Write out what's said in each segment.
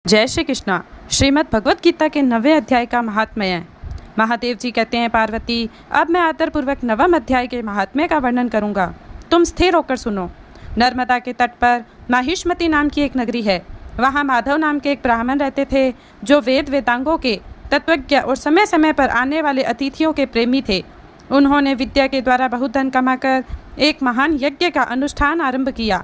जय श्री कृष्णा। श्रीमद् भगवत गीता के 9वें अध्याय का महात्म्य। महादेव जी कहते हैं, पार्वती, अब मैं आदरपूर्वक 9वें अध्याय के महात्म्य का वर्णन करूंगा। तुम स्थिर होकर सुनो। नर्मदा के तट पर माहिष्मती नाम की एक नगरी है। वहाँ माधव नाम के एक ब्राह्मण रहते थे, जो वेदांगों के तत्वज्ञ और समय समय पर आने वाले अतिथियों के प्रेमी थे। उन्होंने विद्या के द्वारा बहुत धन कमाकर एक महान यज्ञ का अनुष्ठान आरंभ किया।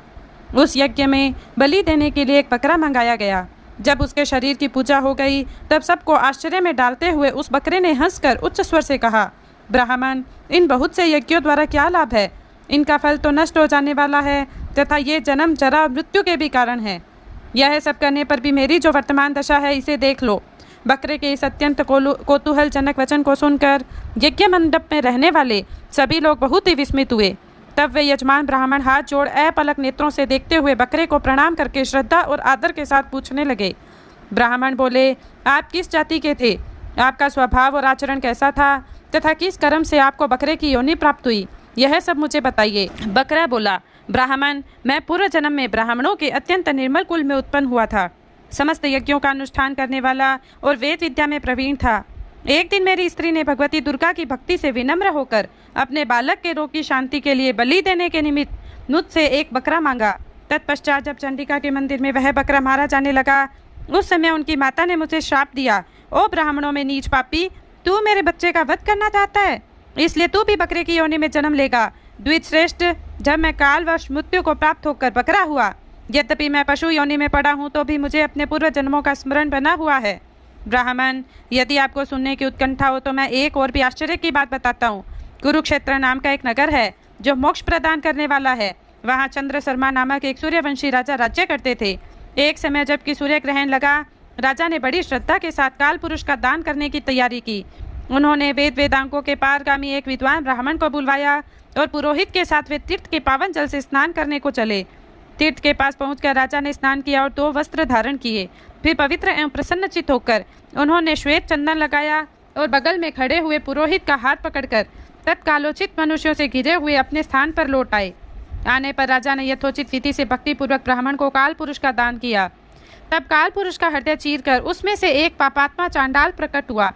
उस यज्ञ में बलि देने के लिए एक बकरा मंगाया गया। जब उसके शरीर की पूजा हो गई, तब सबको आश्चर्य में डालते हुए उस बकरे ने हंसकर उच्च स्वर से कहा, ब्राह्मण, इन बहुत से यज्ञों द्वारा क्या लाभ है? इनका फल तो नष्ट हो जाने वाला है तथा ये जन्म, जरा, मृत्यु के भी कारण है। यह सब करने पर भी मेरी जो वर्तमान दशा है, इसे देख लो। बकरे के इस अत्यंत कौतूहलजनक वचन को सुनकर यज्ञ मंडप में रहने वाले सभी लोग बहुत ही विस्मित हुए। तब वे यजमान ब्राह्मण हाथ जोड़ अपलक नेत्रों से देखते हुए बकरे को प्रणाम करके श्रद्धा और आदर के साथ पूछने लगे। ब्राह्मण बोले, आप किस जाति के थे? आपका स्वभाव और आचरण कैसा था तथा किस कर्म से आपको बकरे की योनि प्राप्त हुई? यह सब मुझे बताइए। बकरा बोला, ब्राह्मण, मैं पूर्व जन्म में ब्राह्मणों के अत्यंत निर्मल कुल में उत्पन्न हुआ था। समस्त यज्ञों का अनुष्ठान करने वाला और वेद विद्या में प्रवीण था। एक दिन मेरी स्त्री ने भगवती दुर्गा की भक्ति से विनम्र होकर अपने बालक के रोग की शांति के लिए बलि देने के निमित्त मुझसे एक बकरा मांगा। तत्पश्चात जब चंडिका के मंदिर में वह बकरा मारा जाने लगा, उस समय उनकी माता ने मुझे श्राप दिया, ओ ब्राह्मणों में नीच पापी, तू मेरे बच्चे का वध करना चाहता है, इसलिए तू भी बकरे की योनि में जन्म लेगा। द्विजश्रेष्ठ, जब मैं कालवश मृत्यु को प्राप्त होकर बकरा हुआ, यद्यपि मैं पशु योनि में पड़ा हूँ, तो भी मुझे अपने पूर्व जन्मों का स्मरण बना हुआ है। ब्राह्मण, यदि आपको सुनने की उत्कंठा हो तो मैं एक और भी आश्चर्य की बात बताता हूँ। कुरुक्षेत्र नाम का एक नगर है, जो मोक्ष प्रदान करने वाला है। वहाँ चंद्र शर्मा नामक एक सूर्यवंशी राजा राज्य करते थे। एक समय जबकि सूर्य ग्रहण लगा, राजा ने बड़ी श्रद्धा के साथ काल पुरुष का दान करने की तैयारी की। उन्होंने वेदांगों के पारगामी एक विद्वान ब्राह्मण को बुलवाया और पुरोहित के साथ वे तीर्थ के पावन जल से स्नान करने को चले। तीर्थ के पास पहुंचकर राजा ने स्नान किया और 2 वस्त्र धारण किए। फिर पवित्र एवं प्रसन्नचित होकर उन्होंने श्वेत चंदन लगाया और बगल में खड़े हुए पुरोहित का हाथ पकड़कर तत्कालोचित मनुष्यों से घिरे हुए अपने स्थान पर लौट आए। आने पर राजा ने यथोचित विधि से भक्तिपूर्वक ब्राह्मण को काल पुरुष का दान किया। तब काल पुरुष का हृदय चीरकर उसमें से एक पापात्मा चांडाल प्रकट हुआ।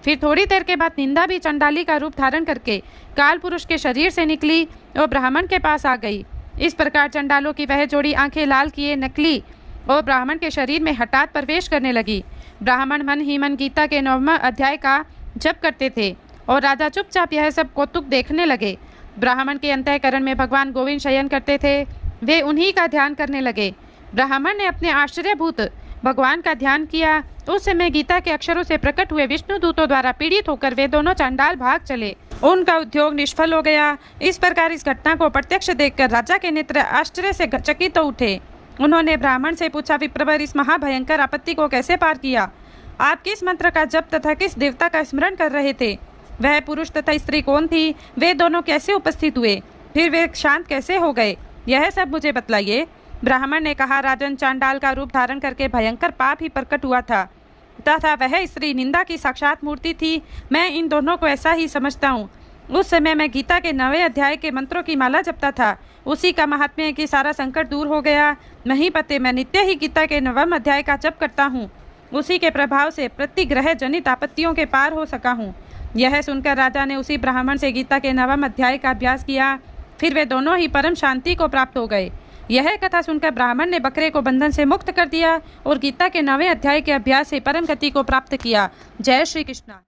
फिर थोड़ी देर के बाद निंदा भी चंडाली का रूप धारण करके काल पुरुष के शरीर से निकली और ब्राह्मण के पास आ गई। इस प्रकार चंडालों की वह जोड़ी आंखें लाल किए निकली और ब्राह्मण के शरीर में हठात प्रवेश करने लगी। ब्राह्मण मन ही मन गीता के 9वें अध्याय का जप करते थे और राजा चुपचाप यह सब कौतुक देखने लगे। ब्राह्मण के अंतःकरण में भगवान गोविंद शयन करते थे, वे उन्हीं का ध्यान करने लगे। ब्राह्मण ने अपने आश्चर्यभूत भगवान का ध्यान किया। उस समय गीता के अक्षरों से प्रकट हुए विष्णु दूतों द्वारा पीड़ित होकर वे दोनों चांडाल भाग चले। उनका उद्योग निष्फल हो गया। इस प्रकार इस घटना को प्रत्यक्ष देखकर राजा के नेत्र आश्चर्य से चकित उठे। उन्होंने ब्राह्मण से पूछा, विप्रवर, इस महाभयंकर आपत्ति को कैसे पार किया? आप किस मंत्र का जप तथा किस देवता का स्मरण कर रहे थे? वह पुरुष तथा स्त्री कौन थी? वे दोनों कैसे उपस्थित हुए? फिर वे शांत कैसे हो गए? यह सब मुझे बतलाइए। ब्राह्मण ने कहा, राजन, चांडाल का रूप धारण करके भयंकर पाप ही प्रकट हुआ था तथा वह स्त्री निंदा की साक्षात मूर्ति थी। मैं इन दोनों को ऐसा ही समझता हूँ। उस समय मैं गीता के 9वें अध्याय के मंत्रों की माला जपता था। उसी का महात्म्य है कि सारा संकट दूर हो गया। नहीं पते, मैं नित्य ही गीता के 9वें अध्याय का जप करता हूँ। उसी के प्रभाव से प्रतिग्रह जनित आपत्तियों के पार हो सका हूँ। यह सुनकर राजा ने उसी ब्राह्मण से गीता के 9वें अध्याय का अभ्यास किया। फिर वे दोनों ही परम शांति को प्राप्त हो गए। यह कथा सुनकर ब्राह्मण ने बकरे को बंधन से मुक्त कर दिया और गीता के 9वें अध्याय के अभ्यास से परम गति को प्राप्त किया। जय श्री कृष्ण।